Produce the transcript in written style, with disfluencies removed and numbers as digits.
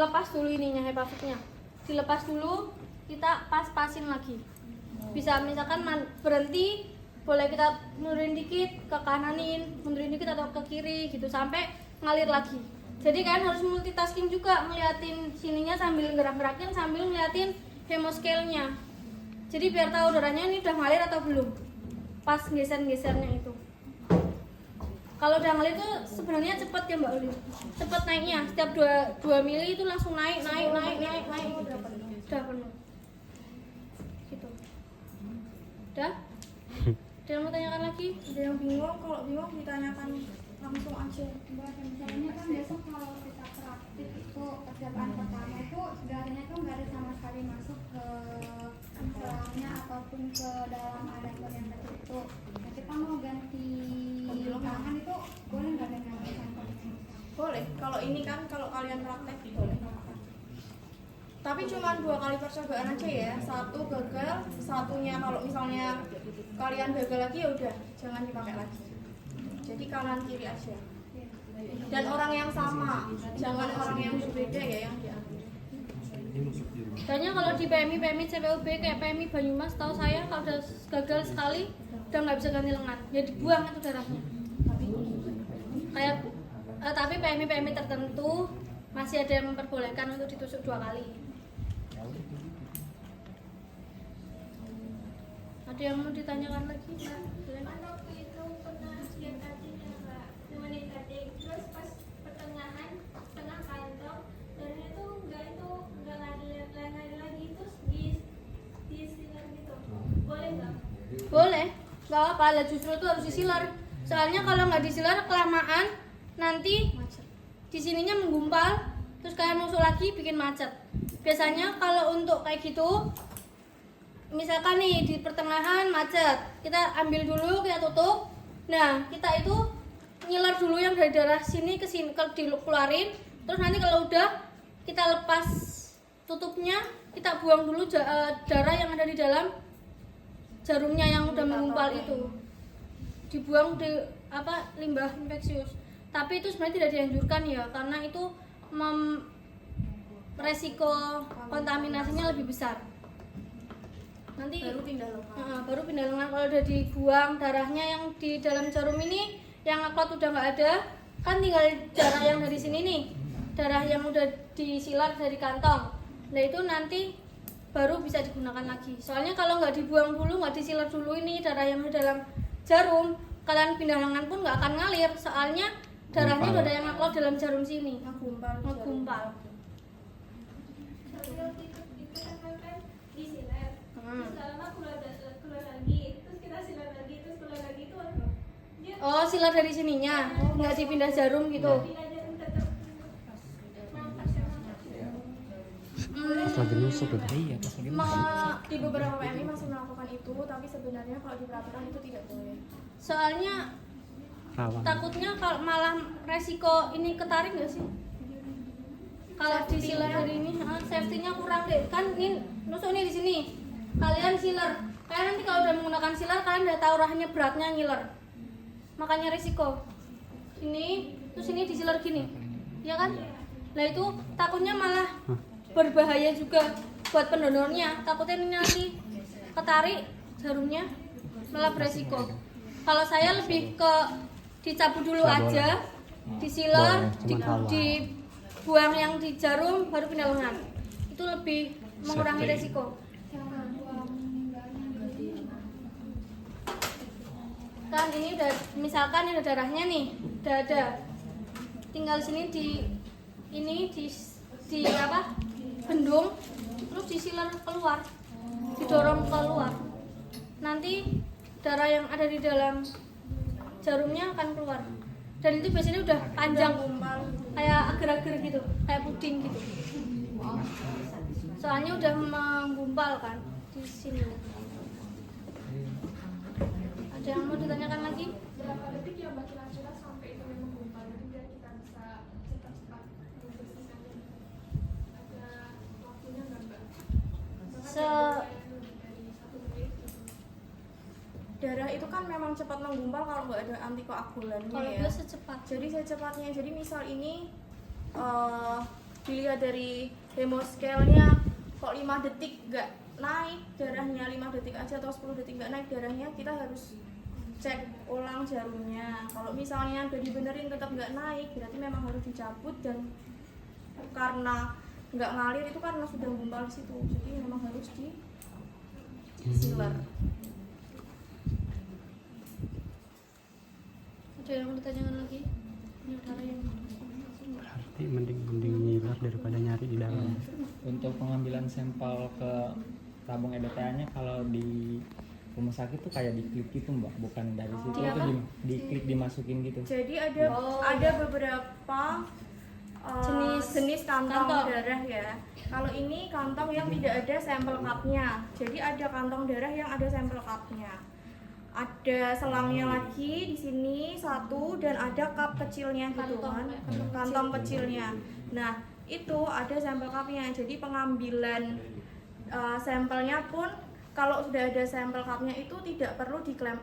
Lepas dulu ininya hepafitnya, dilepas dulu, kita pas-pasin lagi. Bisa misalkan berhenti, boleh kita mundurin dikit ke kananin, mundurin dikit atau ke kiri gitu sampai ngalir lagi. Jadi kan harus multitasking juga, ngeliatin sininya sambil gerak-gerakin, sambil ngeliatin hemoscale-nya. Jadi biar tahu darahnya ini udah ngalir atau belum. Pas geser-gesernya itu. Kalau udah ngalir itu sebenarnya cepet ya Mbak Uli. Cepet naiknya, setiap 2 mili itu langsung naik udah penuh. Gitu. Udah? Ada yang mau tanyakan lagi? Ada yang bingung, kalau bingung ditanyakan langsung aja. Mbak, misalnya kan besok kalau kita praktik itu persiapan pertama itu darahnya tuh nggak ada sama sekali masuk ke selangnya ataupun ke dalam adaptor yang tertutup. Nah, kita mau ganti tangan itu boleh nggak dengan sampel? Boleh, kalau ini kan kalau kalian praktek boleh. Tapi cuma 2 kali percobaan aja ya, 1 gagal, satunya kalau misalnya kalian gagal lagi ya udah jangan dipakai lagi. Jadi kanan kiri aja. Dan orang yang sama, jangan orang yang berbeda ya yang diambil. Soalnya kalau di PMI CPUB kayak PMI Banyumas, tahu saya kalau udah gagal sekali udah nggak bisa ganti lengan, ya dibuang itu darahnya. Kayak tapi PMI tertentu masih ada yang memperbolehkan untuk ditusuk 2 kali. Ada yang mau ditanyakan lagi? Waktu itu pernah lihat tadinya Mbak, nemenin tadi, terus pas pertengahan tengah kantong darahnya tuh nggak ngalir lagi, terus di sinar gitu, boleh nggak? Boleh, nggak apa-apa lah, justru itu harus disilar. Soalnya kalau nggak disilar kelamaan nanti di sininya menggumpal, terus kayak nusuk lagi bikin macet. Biasanya kalau untuk kayak gitu, misalkan nih di pertengahan macet, kita ambil dulu, kita tutup. Nah, kita itu ngiler dulu yang dari darah sini ke sini, dikeluarin. Terus nanti kalau udah kita lepas tutupnya, kita buang dulu darah yang ada di dalam jarumnya yang udah menggumpal itu. Dibuang di limbah infeksius. Tapi itu sebenarnya tidak dianjurkan ya, karena itu resiko kontaminasinya lebih besar. Nanti baru pindah lengan kalau udah dibuang darahnya yang di dalam jarum ini, yang clot udah nggak ada, kan tinggal darah yang dari sini nih, darah yang udah disilar dari kantong. Nah itu nanti baru bisa digunakan lagi. Soalnya kalau nggak dibuang dulu, nggak disilar dulu ini darah yang di dalam jarum, kalian pindah lengan pun nggak akan ngalir. Soalnya darahnya udah ada yang clot dalam jarum sini, ngegumpal. Tapi waktu itu kan disinar, terus gak lama keluar lagi, terus kita sinar lagi, terus keluar lagi itu dia Oh, silar dari sininya, nggak dipindah jarum gitu. pindah jarum tetap nafas sama Pas lagi nusuk udah iya, pas lagi nusuk. Di beberapa PMI masih melakukan itu, tapi sebenarnya kalau diperhatikan itu tidak boleh. Soalnya Rawan. takutnya kalau malah resiko ini ketarik nggak sih? Kalau disilar dari ini, safety-nya kurang deh. Kan ini nusuk nih di sini. Kalian silar. Kalian nanti kalau udah menggunakan silar, kalian udah tahu rahanya beratnya ngiler. Makanya resiko. Ini, terus ini disilar gini, ya kan? Nah itu takutnya malah berbahaya juga buat pendonornya. Takutnya ini nanti ketarik jarumnya, malah beresiko. Kalau saya lebih ke dicabut dulu aja, disilar, dibuang yang di jarum, baru pindah lengan. Itu lebih mengurangi resiko. Kan ini udah, misalkan ini ada darahnya nih, udah ada. Tinggal sini di bendung, terus disilar keluar, didorong keluar. Nanti darah yang ada di dalam jarumnya akan keluar. Dan itu biasanya udah panjang, kayak agar-agar gitu, kayak puding gitu. Soalnya udah menggumpal kan di sini. Ada yang mau ditanyakan lagi? berapa detik ya Mbak kira-kira sampai itu menggumpal, jadi biar kita bisa cepat-cepat membersihkannya. Ada waktunya nggak Mbak? Dari 1 menit. Darah itu kan memang cepat menggumpal kalau nggak ada antikoagulannya Kalau ya. dia secepat. Jadi secepatnya. Jadi misal ini dilihat dari hemoscale-nya kok 5 detik nggak naik darahnya, 5 detik aja atau 10 detik nggak naik darahnya, kita harus cek ulang jarumnya. Kalau misalnya udah dibenerin tetap nggak naik, berarti memang harus dicabut, dan karena nggak ngalir itu karena sudah gumpal di situ, jadi memang harus di sealer. Ada yang mau ditanyakan lagi? Ini ada yang Berarti mending nyiler daripada nyari di dalam. Untuk pengambilan sampel ke tabung EDTA-nya kalau di rumah sakit tuh kayak diklik gitu mbak, bukan dari situ, Iya itu kan? diklik dimasukin gitu. Jadi ada beberapa jenis kantong darah ya. Kalau ini kantong yang tidak ada sampel cupnya. Jadi ada kantong darah yang ada sampel cupnya. Ada selangnya lagi di sini satu, dan ada cup kecilnya gitu kan, kantong kecilnya. Nah itu ada sampel cupnya. Jadi pengambilan sampelnya pun kalau sudah ada sampel cupnya itu tidak perlu diklaim